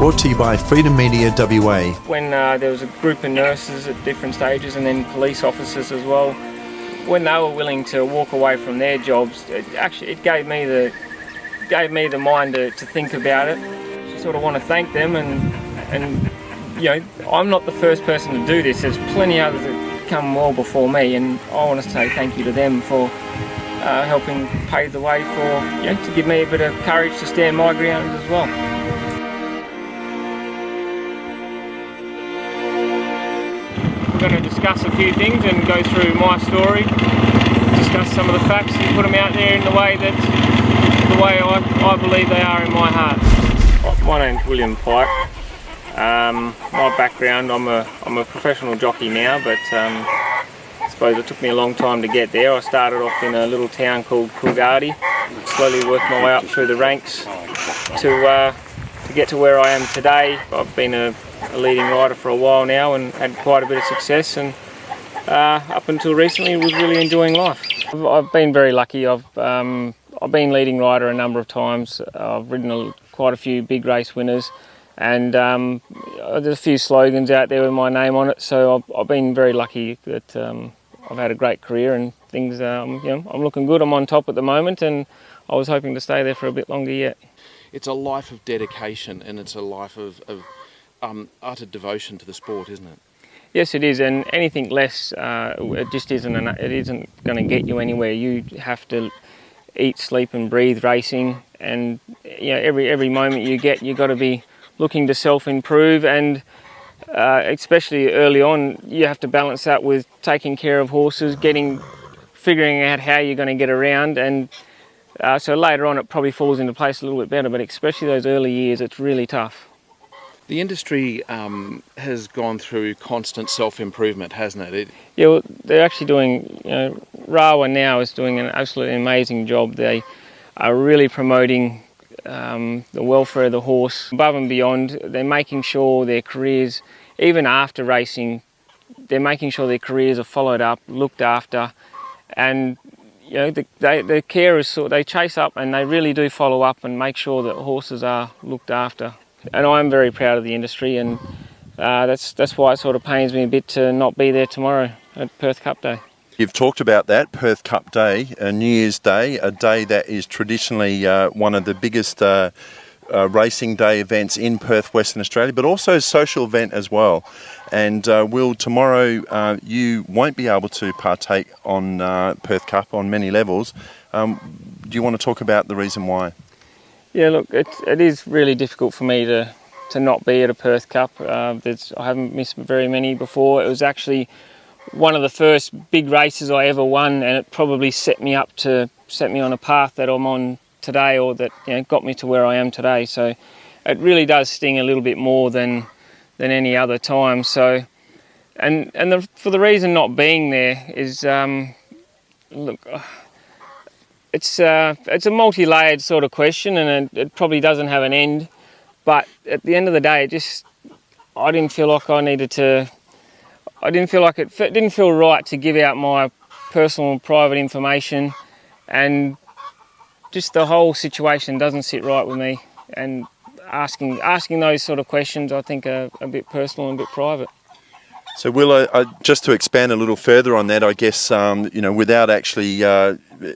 brought to you by Freedom Media WA. When there was a group of nurses at different stages and then police officers as well, when they were willing to walk away from their jobs, it gave me the mind to think about it. I sort of want to thank them, and you know, I'm not the first person to do this. There's plenty others that come well before me, and I want to say thank you to them for helping pave the way for, you know, to give me a bit of courage to stand my ground as well. We're going to discuss a few things and go through my story, discuss some of the facts and put them out there in the way I believe they are in my heart. My name's William Pike. My background, I'm a professional jockey now, but I suppose it took me a long time to get there. I started off in a little town called Coolgardie, slowly worked my way up through the ranks to get to where I am today. I've been a leading rider for a while now and had quite a bit of success, and up until recently was really enjoying life. I've been very lucky. I've been leading rider a number of times. I've ridden quite a few big race winners, and there's a few slogans out there with my name on it, so I've been very lucky that I've had a great career and things. You know, I'm looking good. I'm on top at the moment, and I was hoping to stay there for a bit longer yet. It's a life of dedication, and it's a life of utter devotion to the sport, isn't it? Yes, it is, and anything less, it just isn't. It isn't going to get you anywhere. You have to eat, sleep, and breathe racing, and you know, every moment you get, you've got to be looking to self-improve, and especially early on, you have to balance that with taking care of horses, figuring out how you're going to get around, and so later on it probably falls into place a little bit better, but especially those early years, it's really tough. The industry has gone through constant self-improvement, hasn't it? Yeah, well, they're actually doing, you know, RAWA now is doing an absolutely amazing job. They are really promoting the welfare of the horse above and beyond. They're making sure their careers, even after racing, they're making sure their careers are followed up, looked after, and you know, the carers, they chase up and they really do follow up and make sure that horses are looked after. And I'm very proud of the industry, and that's why it sort of pains me a bit to not be there tomorrow at Perth Cup Day. You've talked about that, Perth Cup Day, New Year's Day, a day that is traditionally one of the biggest racing day events in Perth, Western Australia, but also a social event as well. And Will, tomorrow you won't be able to partake on Perth Cup on many levels. Do you want to talk about the reason why? Yeah, look, it is really difficult for me to not be at a Perth Cup. I haven't missed very many before. It was actually one of the first big races I ever won, and it probably set me on a path that I'm on today, or that, you know, got me to where I am today. So it really does sting a little bit more than any other time. So, for the reason not being there is, look. It's a multi-layered sort of question, and it probably doesn't have an end. But at the end of the day, I didn't feel like I needed to. I didn't feel like it didn't feel right to give out my personal and private information, and just the whole situation doesn't sit right with me. And asking those sort of questions, I think, are a bit personal and a bit private. So, Will, just to expand a little further on that, I guess, you know, without actually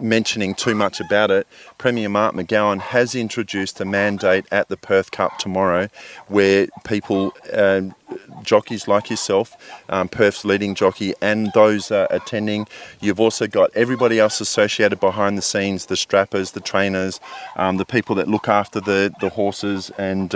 mentioning too much about it, Premier Mark McGowan has introduced a mandate at the Perth Cup tomorrow where people, jockeys like yourself, Perth's leading jockey, and those attending, you've also got everybody else associated behind the scenes, the strappers, the trainers, the people that look after the horses, and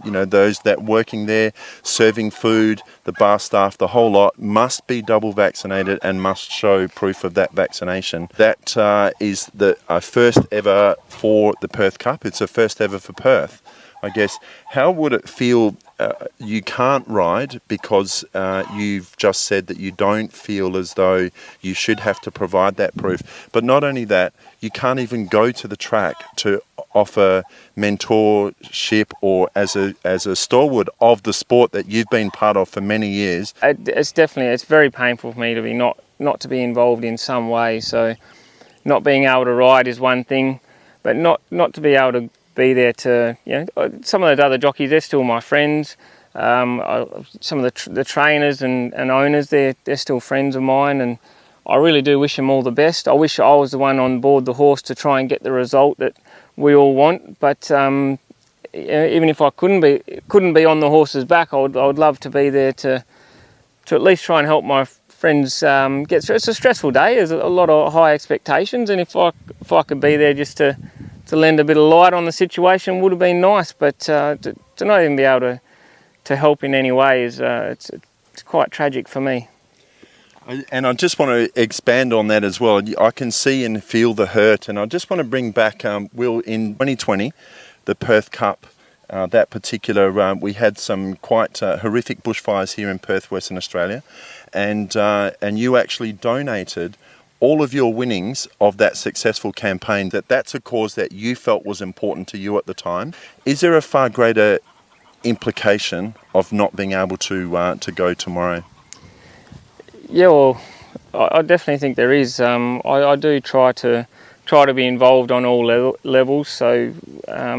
you know, those that working there, serving food, the bar staff, the whole lot must be double vaccinated and must show proof of that vaccination. That is the first ever for the Perth Cup. It's a first ever for Perth, I guess. How would it feel? You can't ride because you've just said that you don't feel as though you should have to provide that proof. But not only that, you can't even go to the track to offer mentorship or as a stalwart of the sport that you've been part of for many years. It's very painful for me to be not to be involved in some way. So not being able to ride is one thing, but not to be able to be there to, some of those other jockeys, they're still my friends. Some of the trainers and owners, they're still friends of mine, and I really do wish them all the best. I wish I was the one on board the horse to try and get the result that we all want, but even if I couldn't be on the horse's back, I would love to be there to at least try and help my friends get through. It's a stressful day. There's a lot of high expectations, and if I could be there just to lend a bit of light on the situation would have been nice. But to not even be able to help in any way is it's quite tragic for me. And I just want to expand on that as well. I can see and feel the hurt, and I just want to bring back, Will, in 2020, the Perth Cup. That particular, we had some quite horrific bushfires here in Perth, Western Australia, and you actually donated all of your winnings of that successful campaign. That's a cause that you felt was important to you at the time. Is there a far greater implication of not being able to go tomorrow? Yeah, well, I definitely think there is. I do try to be involved on all levels. So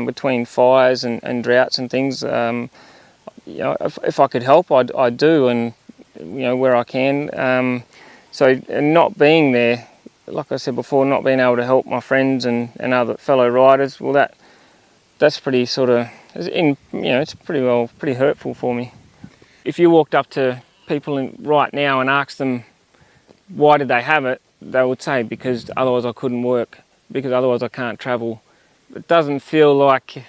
between fires and droughts and things, if I could help, I do, and where I can. So not being there, like I said before, not being able to help my friends and other fellow riders, well, that's pretty sort of it's pretty hurtful for me. If you walked up to people right now and asked them why did they have it, they would say because otherwise I couldn't work, because otherwise I can't travel. It doesn't feel like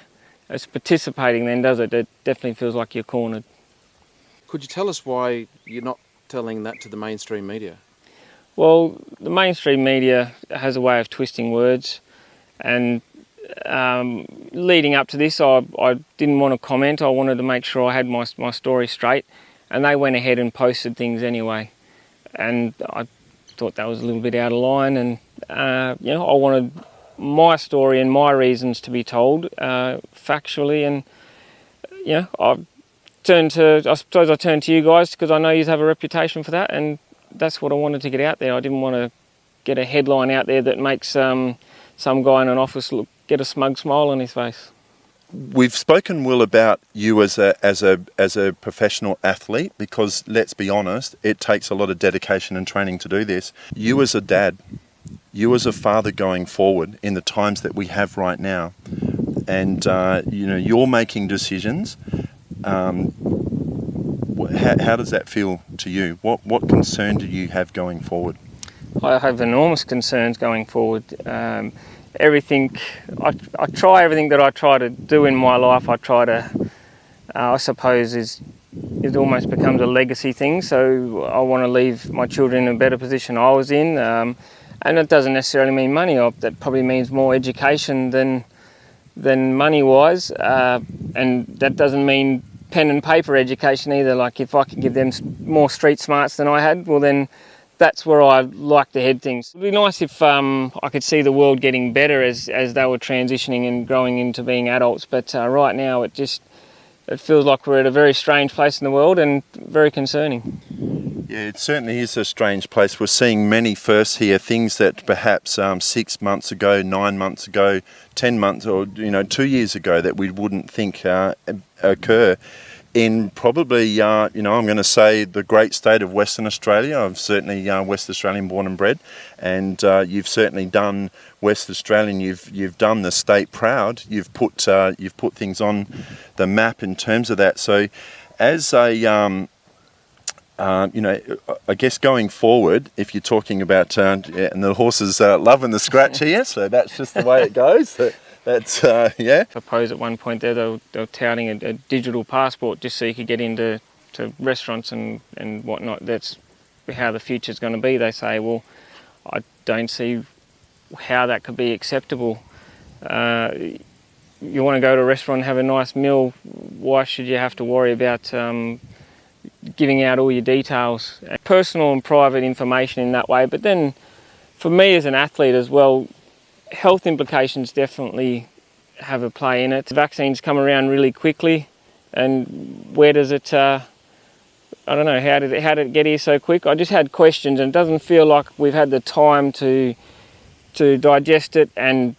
it's participating then, does it? It definitely feels like you're cornered. Could you tell us why you're not telling that to the mainstream media? Well, the mainstream media has a way of twisting words, and leading up to this I didn't want to comment. I wanted to make sure I had my story straight, and they went ahead and posted things anyway, and I thought that was a little bit out of line, and I wanted my story and my reasons to be told factually, and I suppose I turned to you guys because I know you have a reputation for that, and that's what I wanted to get out there. I didn't want to get a headline out there that makes some guy in an office get a smug smile on his face. We've spoken, Will, about you as a professional athlete, because let's be honest, it takes a lot of dedication and training to do this. You as a dad, you as a father going forward in the times that we have right now, and you're making decisions. How does that feel to you? What concern do you have going forward? I have enormous concerns going forward. Everything, I try everything that I try to do in my life. I try to, I suppose, it almost becomes a legacy thing. So I want to leave my children in a better position I was in, and it doesn't necessarily mean money. That probably means more education than money-wise, and that doesn't mean pen and paper education either. Like if I could give them more street smarts than I had, well then that's where I like to head things. It'd be nice if I could see the world getting better as they were transitioning and growing into being adults, but right now it feels like we're at a very strange place in the world and very concerning. Yeah, it certainly is a strange place. We're seeing many firsts here, things that perhaps 6 months ago, 9 months ago, 10 months or 2 years ago that we wouldn't think occur in probably, I'm going to say the great state of Western Australia. I'm certainly West Australian born and bred, and you've certainly done West Australian. You've done the state proud. You've put things on the map in terms of that. So, as a I guess going forward, if you're talking about, and the horses loving the scratch here, so that's just the way it goes. That's yeah. I suppose at one point there they were touting a digital passport just so you could get into restaurants and whatnot. That's how the future's going to be. They say, well, I don't see how that could be acceptable. You want to go to a restaurant and have a nice meal, why should you have to worry about giving out all your details? Personal and private information in that way. But then for me as an athlete as well, health implications definitely have a play in it. The vaccines come around really quickly, and where does it, I don't know, how did it get here so quick? I just had questions, and it doesn't feel like we've had the time to digest it and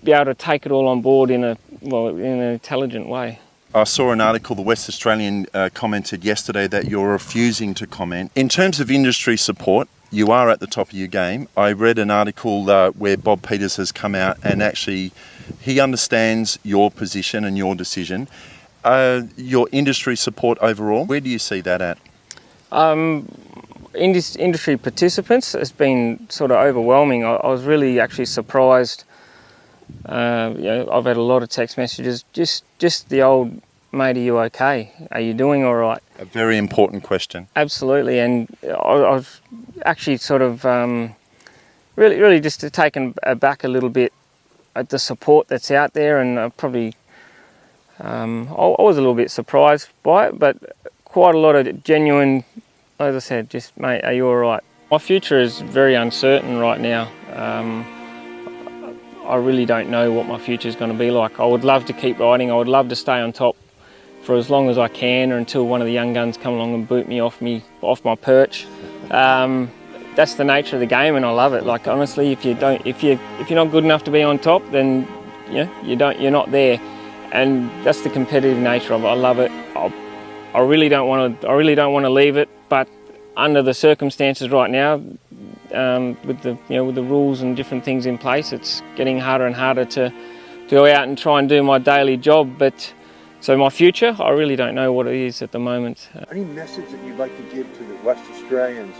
be able to take it all on board in an intelligent way. I saw an article, the West Australian commented yesterday that you're refusing to comment. In terms of industry support, you are at the top of your game. I read an article where Bob Peters has come out and actually he understands your position and your decision. Your industry support overall, where do you see that at? Industry participants has been sort of overwhelming. I was really actually surprised. I've had a lot of text messages, just the old, mate, are you okay? Are you doing all right? A very important question. Absolutely, and I've actually sort of really just taken aback a little bit at the support that's out there, and I was a little bit surprised by it, but quite a lot of genuine, as I said, just, mate, are you all right? My future is very uncertain right now. I really don't know what my future is going to be like. I would love to keep riding. I would love to stay on top for as long as I can, or until one of the young guns come along and boot me off my perch. That's the nature of the game, and I love it. Like, honestly, if you're not good enough to be on top, then you're not there, and that's the competitive nature of it. I love it. I really don't want to leave it, but under the circumstances right now, with the rules and different things in place, it's getting harder and harder to go out and try and do my daily job. But so my future, I really don't know what it is at the moment. Any message that you'd like to give to the West Australians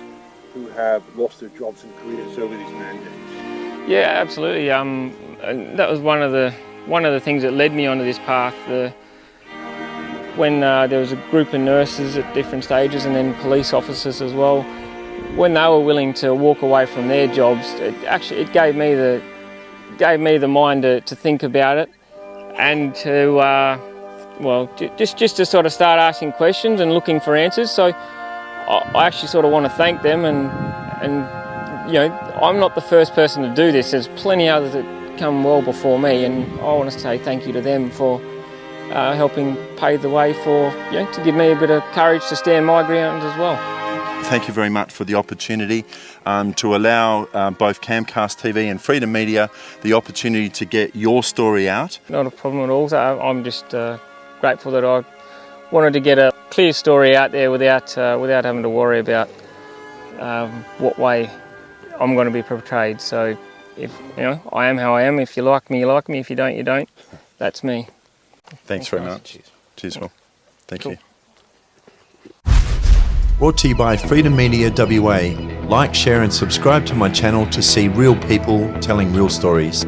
who have lost their jobs and careers over these mandates? Yeah, absolutely. And that was one of the things that led me onto this path. When there was a group of nurses at different stages, and then police officers as well, when they were willing to walk away from their jobs, it gave me the mind to think about it, and to just to sort of start asking questions and looking for answers. So I actually sort of want to thank them, and I'm not the first person to do this. There's plenty others that come well before me, and I want to say thank you to them for helping pave the way for, to give me a bit of courage to stand my ground as well. Thank you very much for the opportunity to allow both Camcast TV and Freedom Media the opportunity to get your story out. Not a problem at all. So I'm just grateful that I wanted to get a clear story out there without having to worry about what way I'm going to be portrayed. So if I am how I am. If you like me, you like me. If you don't, you don't. That's me. Thanks very much. Cheers, Will. Thank you. Brought to you by Freedom Media WA. Like, share and subscribe to my channel to see real people telling real stories.